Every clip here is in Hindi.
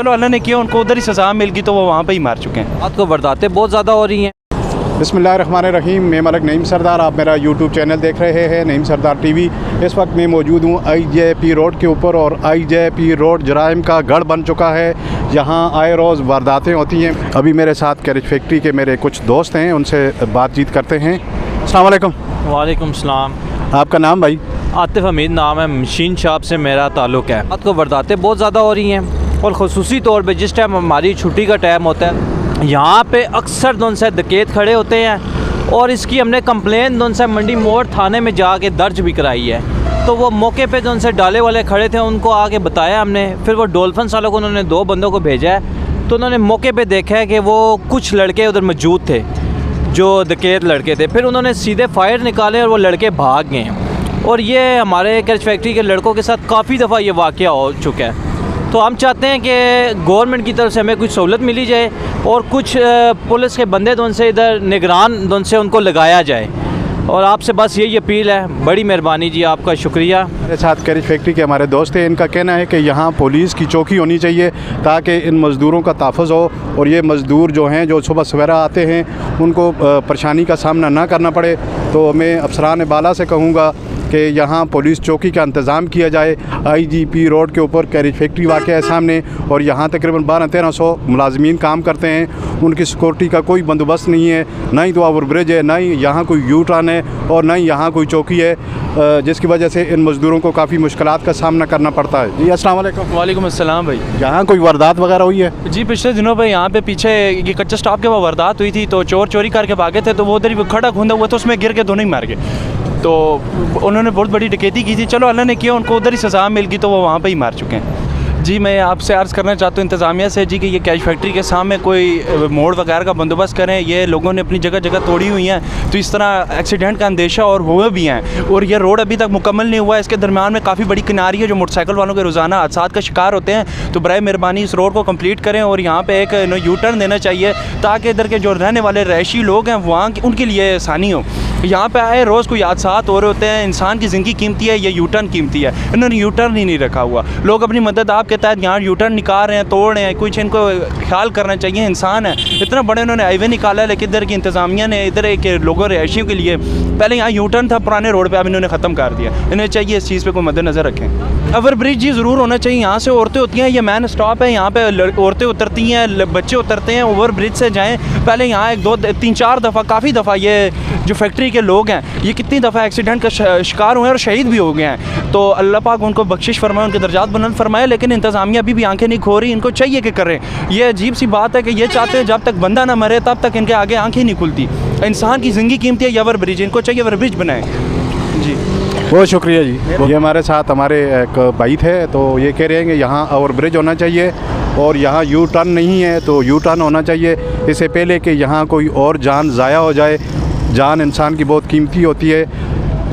चलो अल्लाह ने किया, उनको उधर ही सज़ा मिल गई तो वो वहाँ पर ही मार चुके हैं। आपको वारदातें बहुत ज़्यादा हो रही हैं। बिस्मिल्लाहिर्रहमानिर्रहीम। मैं मलिक नईम सरदार, आप मेरा यूट्यूब चैनल देख रहे हैं नईम सरदार टीवी। इस वक्त मैं मौजूद हूँ IJP रोड के ऊपर और IJP रोड जराइम का गढ़ बन चुका है। यहाँ आए रोज़ वारदातें होती हैं। अभी मेरे साथ कैरेज फैक्ट्री के मेरे कुछ दोस्त हैं, उनसे बातचीत करते हैं। अस्सलाम वालेकुम। वालेकुम सलाम। आपका नाम भाई? आतिफ हमीद नाम है, मशीन शॉप से मेरा ताल्लुक़ है। आपको वारदातें बहुत ज़्यादा हो रही हैं और ख़ुसूसी तौर पे जिस टाइम हमारी छुट्टी का टाइम होता है यहाँ पे अक्सर दोन से डकैत खड़े होते हैं और इसकी हमने कंप्लेन दोन से मंडी मोड़ थाने में जाके दर्ज भी कराई है। तो वो मौके पे जो उनसे डाले वाले खड़े थे उनको आके बताया हमने, फिर वो डॉल्फिन सालों को उन्होंने 2 बंदों को भेजा है। तो उन्होंने मौके पे देखा है कि वो कुछ लड़के उधर मौजूद थे जो डकैत लड़के थे, फिर उन्होंने सीधे फायर निकाले और वो लड़के भाग गए। और ये हमारे कैरेज फैक्ट्री के लड़कों के साथ काफ़ी दफ़ा ये वाक़या हो चुका है। तो हम चाहते हैं कि गवर्नमेंट की तरफ से हमें कुछ सहूलत मिली जाए और कुछ पुलिस के बंदे दोन से इधर निगरान दोन से उनको लगाया जाए। और आपसे बस यही अपील है। बड़ी मेहरबानी जी, आपका शुक्रिया। मेरे साथ कैरेज फैक्ट्री के हमारे दोस्त हैं, इनका कहना है कि यहाँ पुलिस की चौकी होनी चाहिए ताकि इन मज़दूरों का तहफ़्फ़ुज़ हो और ये मज़दूर जो हैं जो सुबह सवेरा आते हैं उनको परेशानी का सामना ना करना पड़े। तो मैं अफसरान बाला से कहूँगा कि यहाँ पुलिस चौकी का इंतज़ाम किया जाए। IJP रोड के ऊपर कैरेज फैक्ट्री वाक़ है सामने और यहाँ तकरीबन 1200-1300 मुलाजमीन काम करते हैं। उनकी सिक्योरिटी का कोई बंदोबस्त नहीं है, ना ही तो ओवर ब्रिज है, ना ही यहाँ कोई यू टर्न है और ना ही यहाँ कोई चौकी है, जिसकी वजह से इन मज़दूरों को काफ़ी मुश्किलात का सामना करना पड़ता है। जी अस्सलाम वालेकुम। वालेकुम अस्सलाम भाई। यहाँ कोई वारदात वगैरह हुई है? जी पिछले दिनों पे यहाँ पे पीछे ये कच्चा स्टॉप के वहाँ वारदात हुई थी, तो चोर चोरी करके भागे थे, तो वो उधर ही खड़ा खूंदा हुआ था, उसमें गिर के दोनों ही मार गए। तो उन्होंने बहुत बड़ी डकैती की थी, चलो अल्लाह ने किया, उनको उधर ही सज़ा मिल गई तो वो वहाँ पे ही मार चुके हैं। जी मैं आपसे अर्ज़ करना चाहता हूँ इंतज़ामिया से जी कि ये कैरेज फैक्ट्री के सामने कोई मोड़ वगैरह का बंदोबस्त करें। ये लोगों ने अपनी जगह जगह तोड़ी हुई हैं, तो इस तरह एक्सीडेंट का अंदेशा और हुए भी हैं। और ये रोड अभी तक मुकम्मल नहीं हुआ है, इसके दरमियान में काफ़ी बड़ी किनारी है जो मोटरसाइकिल वालों के रोज़ाना हादसात का शिकार होते हैं। तो बराए मेहरबानी इस रोड को कम्प्लीट करें और यहाँ पर एक यू टर्न देना चाहिए ताकि इधर के जो रहने वाले रहायशी लोग हैं वहाँ उनके लिए आसानी हो। यहाँ पे आए रोज़ कोई हादसात हो रहे होते हैं। इंसान की ज़िंदगी कीमती है, ये यू टर्न कीमती है, इन्होंने यू टर्न ही नहीं रखा हुआ। लोग अपनी मदद आपके तहत यहाँ यू टर्न निकाल रहे हैं, तोड़ रहे हैं, कुछ इनको ख्याल करना चाहिए। इंसान है, इतना बड़े उन्होंने हाईवे निकाला है, लेकिन इधर की इंतज़ामिया ने इधर एक लोगों रहायशियों के लिए पहले यहाँ यू टर्न था पुराने रोड पर, अब इन्होंने ख़त्म कर दिया। इन्हें चाहिए इस चीज़ पर कोई मद्देनज़र रखें। ओवर ब्रिज जी ज़रूर होना चाहिए। यहाँ से औरतें होती हैं, ये मैन स्टॉप है, यहाँ पर औरतें उतरती हैं, बच्चे उतरते हैं, ओवर ब्रिज से जाएँ। पहले यहाँ 1 2 3 4 दफ़ा काफ़ी दफ़ा ये जो फैक्ट्री के लोग हैं ये कितनी दफ़ा एक्सीडेंट का शिकार हुए हैं और शहीद भी हो गए हैं। तो अल्लाह पाक उनको बख्शिश फरमाए, उनके दर्जात बुलंद फरमाए। लेकिन इंतज़ामिया अभी भी आंखें नहीं खो रही, इनको चाहिए कि करें। ये अजीब सी बात है कि ये चाहते हैं जब तक बंदा ना मरे तब तक इनके आगे आंखें नहीं खुलती। इंसान की ज़िंदगी कीमती है, ओवर ब्रिज, इनको चाहिए ओवर ब्रिज बनाएं। जी बहुत शुक्रिया जी। ये हमारे साथ हमारे एक भाई थे, तो ये कह रहे हैं कि यहाँ ओवर ब्रिज होना चाहिए और यहाँ यू टर्न नहीं है तो यू टर्न होना चाहिए, इससे पहले कि यहाँ कोई और जान ज़ाया हो जाए। जान इंसान की बहुत कीमती होती है,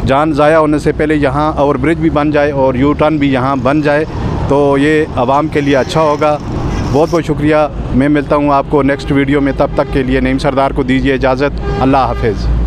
जान ज़ाया होने से पहले यहाँ ओवर ब्रिज भी बन जाए और यू टर्न भी यहाँ बन जाए तो ये आवाम के लिए अच्छा होगा। बहुत बहुत शुक्रिया। मैं मिलता हूँ आपको नेक्स्ट वीडियो में, तब तक के लिए नईम सरदार को दीजिए इजाज़त। अल्लाह हाफ़िज़।